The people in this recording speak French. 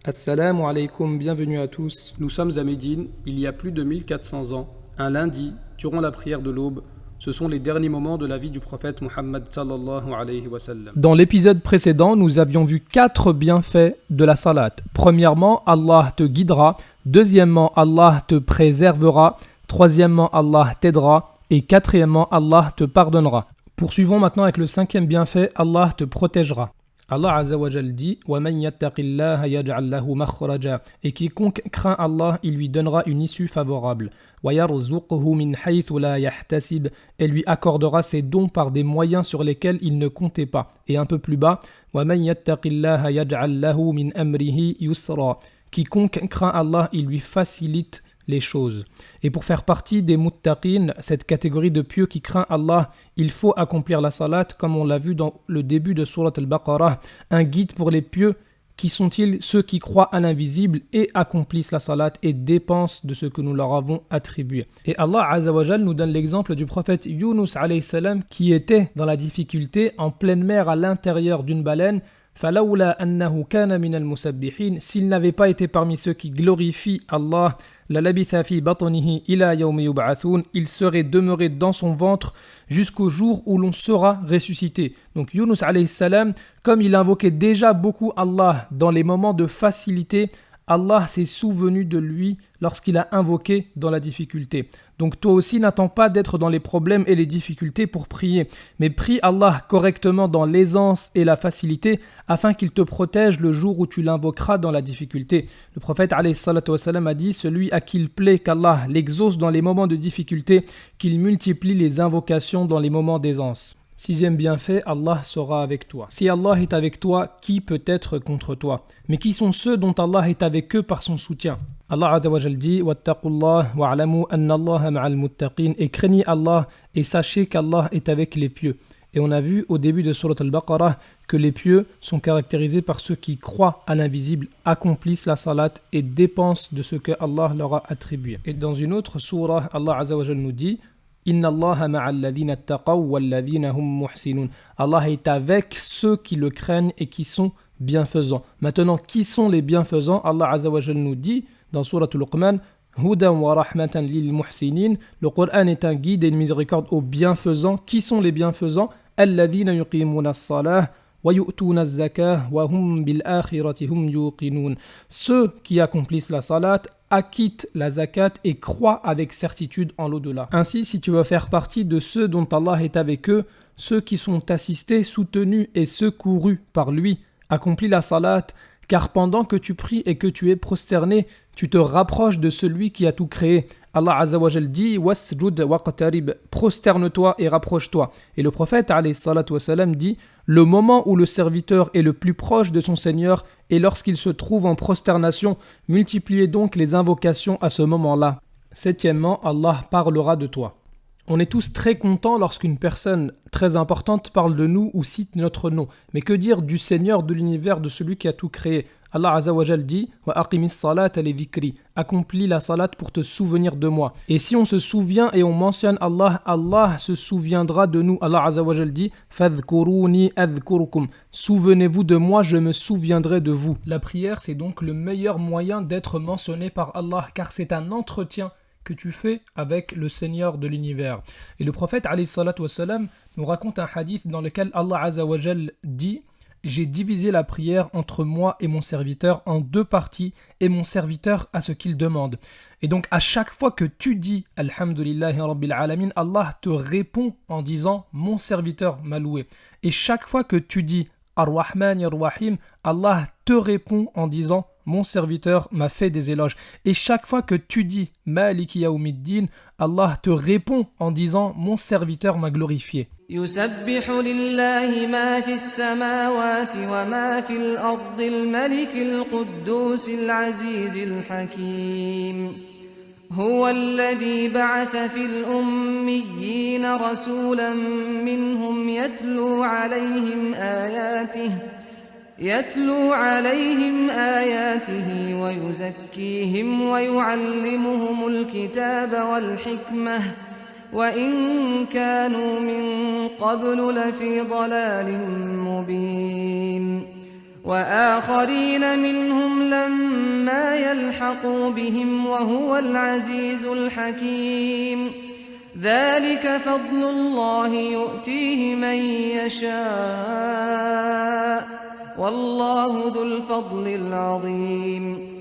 Assalamu alaikum, bienvenue à tous. Nous sommes à Médine, il y a plus de 1400 ans, un lundi, durant la prière de l'aube. Ce sont les derniers moments de la vie du prophète Muhammad sallallahu alayhi wa sallam. Dans l'épisode précédent, nous avions vu 4 bienfaits de la salat. Premièrement, Allah te guidera. Deuxièmement, Allah te préservera. Troisièmement, Allah t'aidera. Et quatrièmement, Allah te pardonnera. Poursuivons maintenant avec le 5e bienfait, Allah te protégera. Allah Azza wa Jal dit وَمَنْ يَتَّقِ اللَّهَ يَجْعَلْ لَهُ مَخْرَجًا. Et quiconque craint Allah, il lui donnera une issue favorable. وَيَرْزُقْهُ مِنْ حَيْثُ لَا يَحْتَسِبْ. Et lui accordera ses dons par des moyens sur lesquels il ne comptait pas. Et un peu plus bas وَمَنْ يَتَّقِ اللَّهَ يَجْعَلْ لَهُ مِنْ أَمْرِهِ يُسْرًا. Quiconque craint Allah, il lui facilite les choses. Et pour faire partie des muttaqin, cette catégorie de pieux qui craint Allah, il faut accomplir la salat comme on l'a vu dans le début de Surat al-Baqarah, un guide pour les pieux. Qui sont-ils? Ceux qui croient à l'invisible et accomplissent la salat et dépensent de ce que nous leur avons attribué. Et Allah Azza wa Jal nous donne l'exemple du prophète Yunus alayhi salam qui était dans la difficulté en pleine mer à l'intérieur d'une baleine. فَلَوْلَا أَنَّهُ كَانَ مِنَ الْمُسَبِّحِينَ. S'il n'avait pas été parmi ceux qui glorifient Allah, لَلَبِثَ فِي بَطْنِهِ إِلَى يَوْمِ يُبْعَثُونَ. Il serait demeuré dans son ventre jusqu'au jour où l'on sera ressuscité. Donc Yunus alayhi salam, comme il invoquait déjà beaucoup Allah dans les moments de facilité, Allah s'est souvenu de lui lorsqu'il a invoqué dans la difficulté. Donc toi aussi n'attends pas d'être dans les problèmes et les difficultés pour prier, mais prie Allah correctement dans l'aisance et la facilité afin qu'il te protège le jour où tu l'invoqueras dans la difficulté. Le prophète alayhi salatu wassalam a dit: celui à qui il plaît qu'Allah l'exauce dans les moments de difficulté, qu'il multiplie les invocations dans les moments d'aisance. 6e bienfait, Allah sera avec toi. Si Allah est avec toi, qui peut être contre toi? Mais qui sont ceux dont Allah est avec eux par son soutien? Allah Azza wa Jal dit: Wattaqullah wa'alamu anna Allaha ma'al muttaqin. Et craignez Allah et sachez qu'Allah est avec les pieux. Et on a vu au début de Surat al-Baqarah que les pieux sont caractérisés par ceux qui croient à l'invisible, accomplissent la salat et dépensent de ce que Allah leur a attribué. Et dans une autre surah, Allah Azza wa Jal nous dit: Inna Allaha ma'al ladhina attaqaw wal ladhina hum muhsinun. Allah est avec ceux qui le craignent et qui sont bienfaisants. Maintenant, qui sont les bienfaisants? Allah Azza wa Jal nous dit dans Surat al-Luqman: Hudan wa rahmatan lil muhsinin. Le Coran est un guide et une miséricorde aux bienfaisants. Qui sont les bienfaisants? Alladhina yuqimuna as-salah wa yu'tuna az-zakah wa hum bil akhirati hum yuqinun. Ceux qui accomplissent la salat, acquittent la zakat et croient avec certitude en l'au-delà. Ainsi, si tu veux faire partie de ceux dont Allah est avec eux, ceux qui sont assistés, soutenus et secourus par lui, accomplis la salat, car pendant que tu pries et que tu es prosterné, tu te rapproches de celui qui a tout créé. Allah Azza wa Jal dit: Wasjud waqtarib, prosterne-toi et rapproche-toi. Et le prophète alayhi salatu wassalam dit: le moment où le serviteur est le plus proche de son Seigneur est lorsqu'il se trouve en prosternation. Multipliez donc les invocations à ce moment-là. 7e, Allah parlera de toi. On est tous très contents lorsqu'une personne très importante parle de nous ou cite notre nom. Mais que dire du Seigneur de l'univers, de celui qui a tout créé? Allah Azza wa Jal dit: Wa aqimis salata li dhikri. Accomplis la salat pour te souvenir de moi. Et si on se souvient et on mentionne Allah, Allah se souviendra de nous. Allah Azza wa Jal dit: Fadhkuruni adhkurukum. Souvenez-vous de moi, je me souviendrai de vous. La prière, c'est donc le meilleur moyen d'être mentionné par Allah, car c'est un entretien que tu fais avec le Seigneur de l'univers. Et le prophète alayhi salatu wassalam nous raconte un hadith dans lequel Allah Azza wa Jal dit: j'ai divisé la prière entre moi et mon serviteur en 2 parties, et mon serviteur a ce qu'il demande. Et donc à chaque fois que tu dis Alhamdulillahi Rabbil Alamin, Allah te répond en disant: mon serviteur m'a loué. Et chaque fois que tu dis Ar-Rahman Ar-Rahim, Allah te répond en disant: mon serviteur m'a fait des éloges. Et chaque fois que tu dis Maliki Yawmiddin, Allah te répond en disant: mon serviteur m'a glorifié. يسبح لله ما في السماوات وما في الأرض الملك القدوس العزيز الحكيم هو الذي بعث في الأميين رسولا منهم يتلو عليهم آياته ويزكيهم ويعلمهم الكتاب والحكمة وإن كانوا من قبل لفي ضلال مبين وآخرين منهم لما يلحقوا بهم وهو العزيز الحكيم ذلك فضل الله يؤتيه من يشاء والله ذو الفضل العظيم